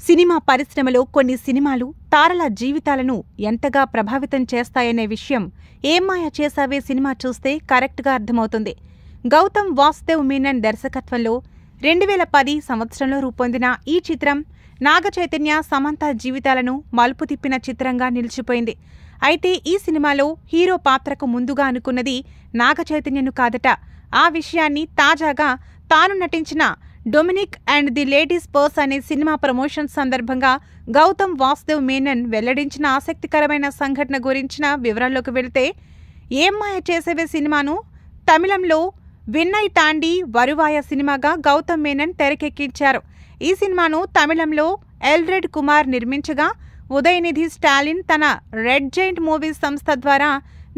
Cinema పరిశ్రమలో కొన్ని సినిమాలు తారల జీవితాలను ఎంతగా ప్రభావితం చేస్తాయనే విషయం ఏం మాయ చేసావే సినిమా చూస్తే కరెక్ట్గా అర్థమవుతుంది. గౌతమ్ వాసుదేవ్ మీనన్ దర్శకత్వంలో 2010 సంవత్సరంలో రూపొందిన ఈ చిత్రం నాగచైతన్య, సమంత జీవితాలను మలుపు తిప్పిన చిత్రంగా నిలిచిపోయింది. అయితే ఈ సినిమాలో హీరో పాత్రకు ముందుగా అనుకున్నది నాగచైతన్యను కాదట. ఆ విషయాన్ని తాజాగా తాను నటించిన Dominic and the ladies purse అనే సినిమా ప్రమోషన్ సందర్భంగా గౌతమ్ వాసుదేవ్ మీనన్ వెల్లడించిన ఆసక్తికరమైన సంఘటన గురించిన వివరాల్లోకి వెళితే, ఏం మాయ చేసేవే సినిమాను తమిళంలో విన్నై తాండి వరువాయ సినిమాగా గౌతమ్ మీనన్ తెరకెక్కించారు. ఈ సినిమాను తమిళంలో ఎల్రెడ్ కుమార్ నిర్మించగా, ఉదయనిధి స్టాలిన్ తన రెడ్ జైంట్ మూవీస్ సంస్థ ద్వారా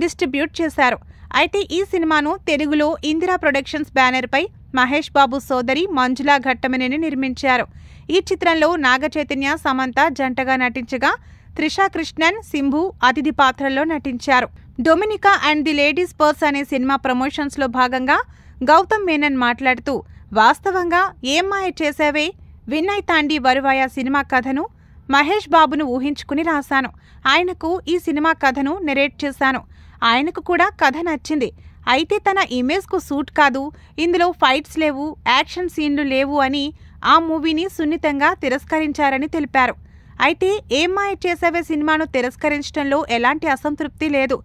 డిస్ట్రిబ్యూట్ చేశారు. అయితే ఈ సినిమాను తెలుగులో ఇందిరా ప్రొడక్షన్స్ బ్యానర్పై మహేష్ బాబు సోదరి మంజులా ఘట్టమనేని నిర్మించారు. ఈ చిత్రంలో నాగచైతన్య, సమంత జంటగా నటించగా, త్రిషా కృష్ణన్, సింబు అతిథి పాత్రల్లో నటించారు. Dominica and the ladies purse అనే సినిమా ప్రమోషన్స్లో భాగంగా గౌతమ్ మీనన్ మాట్లాడుతూ, వాస్తవంగా ఏం మాయ చేసావే విన్నై తాండి వరువాయ సినిమా కథను మహేష్ బాబును ఊహించుకుని రాశాను. ఆయనకు ఈ సినిమా కథను నెరేట్ చేశాను. ఆయనకు కూడా కథ నచ్చింది. అయితే తన ఇమేజ్కు సూట్ కాదు, ఇందులో ఫైట్స్ లేవు, యాక్షన్ సీన్లు లేవు అని ఆ మూవీని సున్నితంగా తిరస్కరించారని తెలిపారు. అయితే ఏం మాయ చేసావే సినిమాను తిరస్కరించడంలో ఎలాంటి అసంతృప్తి లేదు.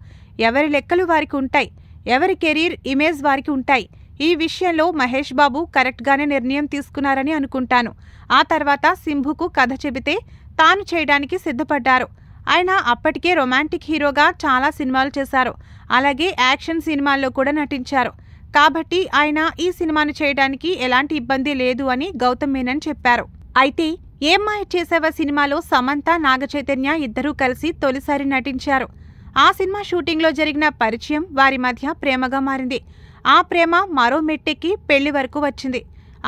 ఎవరి లెక్కలు వారికి ఉంటాయి, ఎవరి కెరీర్ ఇమేజ్ వారికి ఉంటాయి. ఈ విషయంలో మహేష్ బాబు కరెక్ట్గానే నిర్ణయం తీసుకున్నారని అనుకుంటాను. ఆ తర్వాత సింబుకు కథ చెబితే తాను చేయడానికి సిద్ధపడ్డారు. ఆయన అప్పటికే రొమాంటిక్ హీరోగా చాలా సినిమాలు చేశారు. అలాగే యాక్షన్ సినిమాల్లో కూడా నటించారు. కాబట్టి ఆయన ఈ సినిమాను చేయడానికి ఎలాంటి ఇబ్బంది లేదు అని గౌతమ్ మీనన్ చెప్పారు. అయితే ఏం మాయ చేసావా సినిమాలో సమంత, నాగచైతన్య ఇద్దరూ కలిసి తొలిసారి నటించారు. ఆ సినిమా షూటింగ్లో జరిగిన పరిచయం వారి మధ్య ప్రేమగా మారింది. ఆ ప్రేమ మరో మెట్టెక్కి పెళ్లి వరకు వచ్చింది.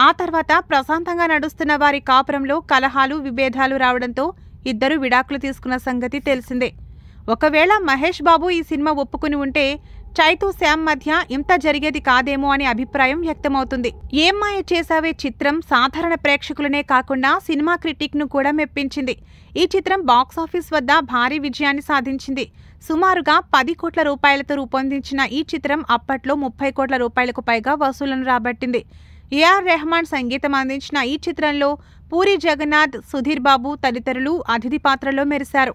ఆ తర్వాత ప్రశాంతంగా నడుస్తున్న వారి కాపురంలో కలహాలు, విభేదాలు రావడంతో ఇద్దరు విడాకులు తీసుకున్న సంగతి తెలిసిందే. ఒకవేళ మహేష్ బాబు ఈ సినిమా ఒప్పుకుని ఉంటే చైతూ, శ్యామ్ మధ్య ఇంత జరిగేది కాదేమో అనే అభిప్రాయం వ్యక్తమవుతుంది. ఏం మాయ చేసావే చిత్రం సాధారణ ప్రేక్షకులనే కాకుండా సినిమా క్రిటిక్ను కూడా మెప్పించింది. ఈ చిత్రం బాక్సాఫీస్ వద్ద భారీ విజయాన్ని సాధించింది. సుమారుగా 10 కోట్ల రూపాయలతో రూపొందించిన ఈ చిత్రం అప్పట్లో 30 కోట్ల రూపాయలకు పైగా వసూళ్లను రాబట్టింది. ఏఆర్ రెహమాన్ సంగీతం అందించిన ఈ చిత్రంలో పూరి జగన్నాథ్, సుధీర్ బాబు తదితరులు అతిథి పాత్రలో మెరిశారు.